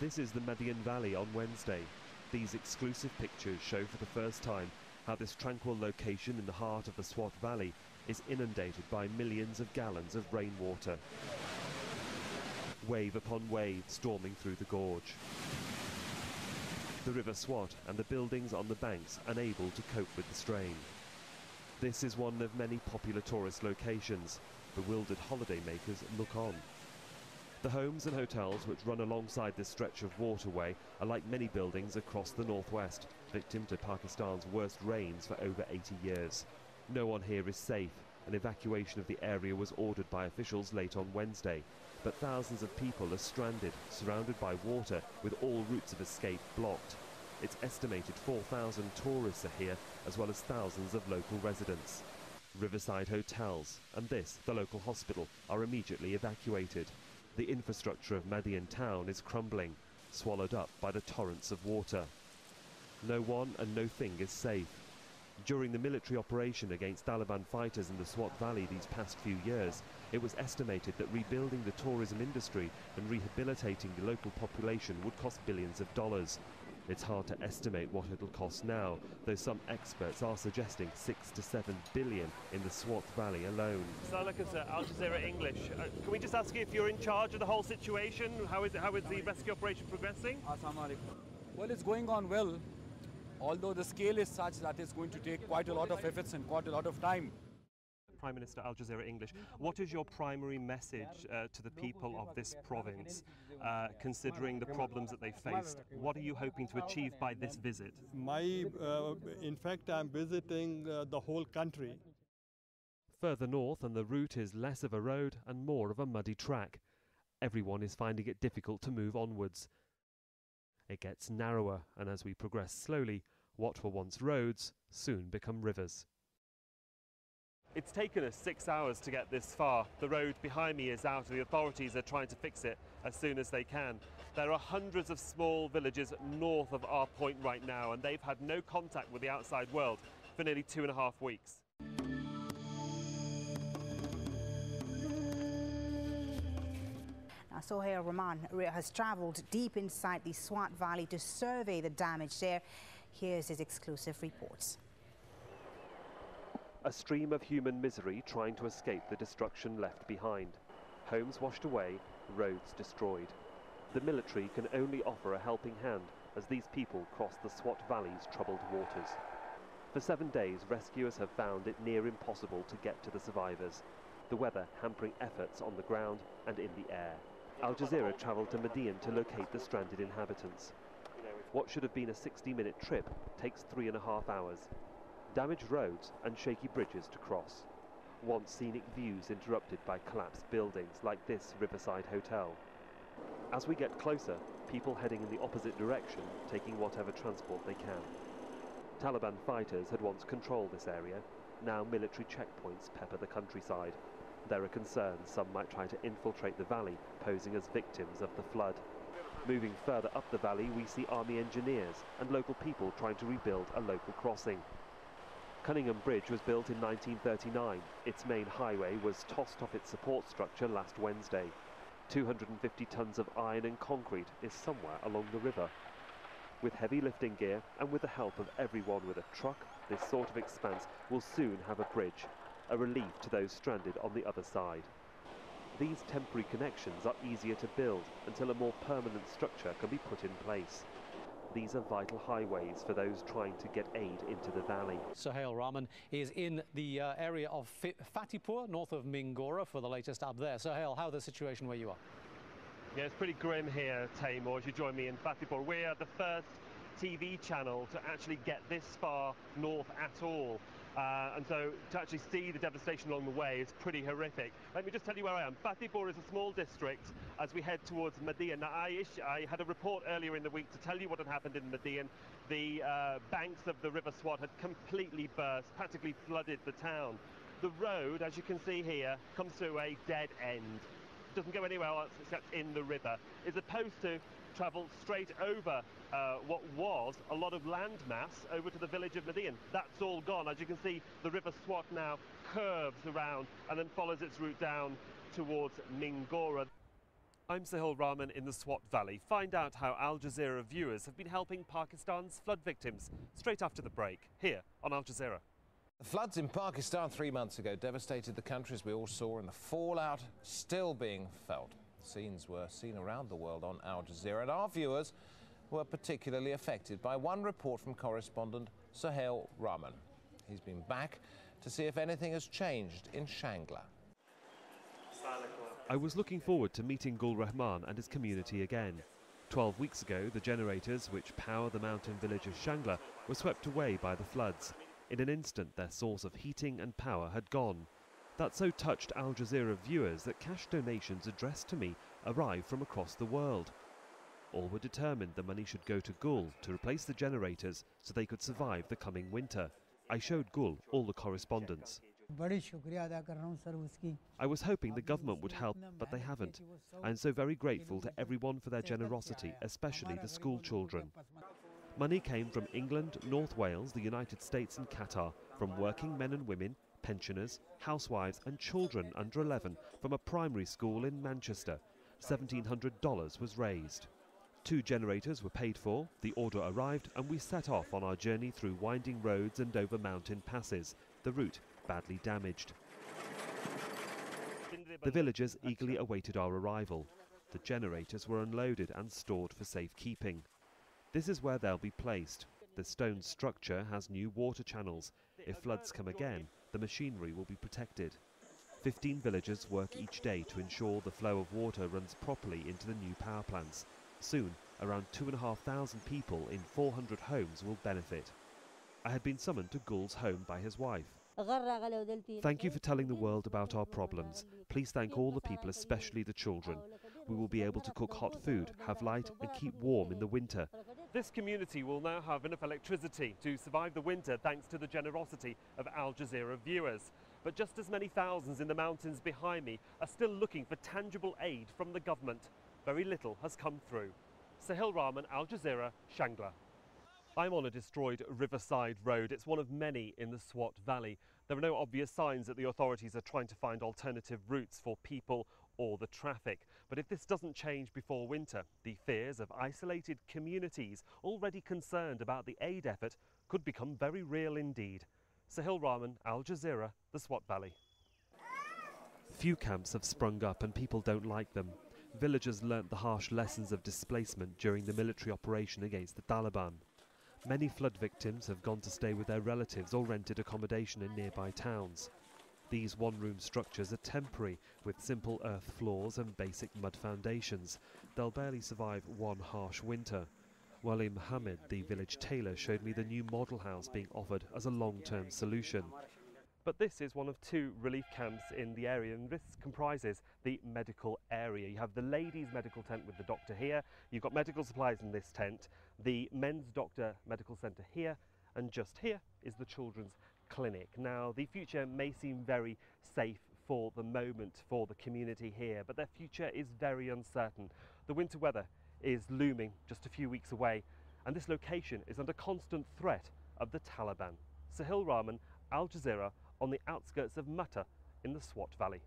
This is the Madian Valley on Wednesday. These exclusive pictures show for the first time how this tranquil location in the heart of the Swat Valley is inundated by millions of gallons of rainwater. Wave upon wave storming through the gorge. The River Swat and the buildings on the banks unable to cope with the strain. This is one of many popular tourist locations. Bewildered holidaymakers look on. The homes and hotels which run alongside this stretch of waterway are like many buildings across the northwest, victim to Pakistan's worst rains for over 80 years. No one here is safe. An evacuation of the area was ordered by officials late on Wednesday, but thousands of people are stranded, surrounded by water, with all routes of escape blocked. It's estimated 4,000 tourists are here, as well as thousands of local residents. Riverside hotels and this, the local hospital, are immediately evacuated. The infrastructure of Madian town is crumbling, swallowed up by the torrents of water. No one and no thing is safe. During the military operation against Taliban fighters in the Swat Valley these past few years, it was estimated that rebuilding the tourism industry and rehabilitating the local population would cost billions of dollars. It's hard to estimate what it'll cost now, though some experts are suggesting 6 to 7 billion in the Swat Valley alone. Salakas, Al Jazeera English. Can we just ask you if you're in charge of the whole situation? How is the rescue operation progressing? Well, it's going on well, although the scale is such that it's going to take quite a lot of efforts and quite a lot of time. Prime Minister Al Jazeera English, what is your primary message to the people of this province, considering the problems that they faced? What are you hoping to achieve by this visit? In fact, I'm visiting the whole country. Further north, and the route is less of a road and more of a muddy track. Everyone is finding it difficult to move onwards. It gets narrower, and as we progress slowly, what were once roads soon become rivers. It's taken us 6 hours to get this far. The road behind me is out. The authorities are trying to fix it as soon as they can. There are hundreds of small villages north of our point right now, and they've had no contact with the outside world for nearly 2.5 weeks. Sohail Rahman has travelled deep inside the Swat Valley to survey the damage there. Here's his exclusive reports. A stream of human misery trying to escape the destruction left behind. Homes washed away, roads destroyed. The military can only offer a helping hand as these people cross the Swat Valley's troubled waters. For 7 days, rescuers have found it near impossible to get to the survivors, the weather hampering efforts on the ground and in the air. Al Jazeera travelled to Madian to locate the stranded inhabitants. What should have been a 60-minute trip takes 3.5 hours. Damaged roads and shaky bridges to cross. Once scenic views interrupted by collapsed buildings like this Riverside hotel. As we get closer, people heading in the opposite direction, taking whatever transport they can. Taliban fighters had once controlled this area. Now military checkpoints pepper the countryside. There are concerns some might try to infiltrate the valley, posing as victims of the flood. Moving further up the valley, we see army engineers and local people trying to rebuild a local crossing. Cunningham Bridge was built in 1939. Its main highway was tossed off its support structure last Wednesday. 250 tons of iron and concrete is somewhere along the river. With heavy lifting gear and with the help of everyone with a truck, this sort of expanse will soon have a bridge, a relief to those stranded on the other side. These temporary connections are easier to build until a more permanent structure can be put in place. These are vital highways for those trying to get aid into the valley. Sohail Rahman is in the area of Fatipur, north of Mingora, for the latest up there. Sohail, how's the situation where you are? Yeah, it's pretty grim here, Taimur, as you join me in Fatipur. We are the first TV channel to actually get this far north at all. And so to actually see the devastation along the way is pretty horrific. Let me just tell you where I am. Fatipur is a small district as we head towards Madian. Now, I had a report earlier in the week to tell you what had happened in Madian. The banks of the River Swat had completely burst, practically flooded the town. The road, as you can see here, comes to a dead end. It doesn't go anywhere else except in the river. It's supposed to travel straight over what was a lot of land mass over to the village of Madian. That's all gone. As you can see, the River Swat now curves around and then follows its route down towards Mingora. I'm Sahil Rahman in the Swat Valley. Find out how Al Jazeera viewers have been helping Pakistan's flood victims straight after the break, here on Al Jazeera. The floods in Pakistan 3 months ago devastated the country, as we all saw, and the fallout still being felt. Scenes were seen around the world on Al Jazeera, and our viewers were particularly affected by one report from correspondent Sahil Rahman. He's been back to see if anything has changed in Shangla. I was looking forward to meeting Gul Rahman and his community again. 12 weeks ago, the generators which power the mountain village of Shangla were swept away by the floods. In an instant, their source of heating and power had gone. That so touched Al Jazeera viewers that cash donations addressed to me arrived from across the world. All were determined the money should go to Gul to replace the generators so they could survive the coming winter. I showed Gul all the correspondence. I was hoping the government would help, but they haven't. I am so very grateful to everyone for their generosity, especially the school children. Money came from England, North Wales, the United States and Qatar, from working men and women, pensioners, housewives and children under 11 from a primary school in Manchester. $1,700 was raised. 2 generators were paid for, the order arrived, and we set off on our journey through winding roads and over mountain passes, the route badly damaged. The villagers eagerly awaited our arrival. The generators were unloaded and stored for safekeeping. This is where they'll be placed. The stone structure has new water channels. If floods come again, the machinery will be protected. 15 villagers work each day to ensure the flow of water runs properly into the new power plants. Soon, around 2,500 people in 400 homes will benefit. I had been summoned to Gul's home by his wife. Thank you for telling the world about our problems. Please thank all the people, especially the children. We will be able to cook hot food, have light and keep warm in the winter. This community will now have enough electricity to survive the winter thanks to the generosity of Al Jazeera viewers. But just as many thousands in the mountains behind me are still looking for tangible aid from the government. Very little has come through. Sahil Rahman, Al Jazeera, Shangla. I'm on a destroyed riverside road. It's one of many in the Swat Valley. There are no obvious signs that the authorities are trying to find alternative routes for people or the traffic. But if this doesn't change before winter, the fears of isolated communities already concerned about the aid effort could become very real indeed. Sahil Rahman, Al Jazeera, the Swat Valley. Few camps have sprung up and people don't like them. Villagers learnt the harsh lessons of displacement during the military operation against the Taliban. Many flood victims have gone to stay with their relatives or rented accommodation in nearby towns. These one-room structures are temporary, with simple earth floors and basic mud foundations. They'll barely survive one harsh winter. Wali Mohammed, the village tailor, showed me the new model house being offered as a long-term solution. But this is one of 2 relief camps in the area, and this comprises the medical area. You have the ladies' medical tent with the doctor here, you've got medical supplies in this tent, the men's doctor medical centre here, and just here is the children's clinic. Now, the future may seem very safe for the moment for the community here, but their future is very uncertain. The winter weather is looming just a few weeks away, and this location is under constant threat of the Taliban. Sahil Rahman, Al Jazeera, on the outskirts of Mutta in the Swat Valley.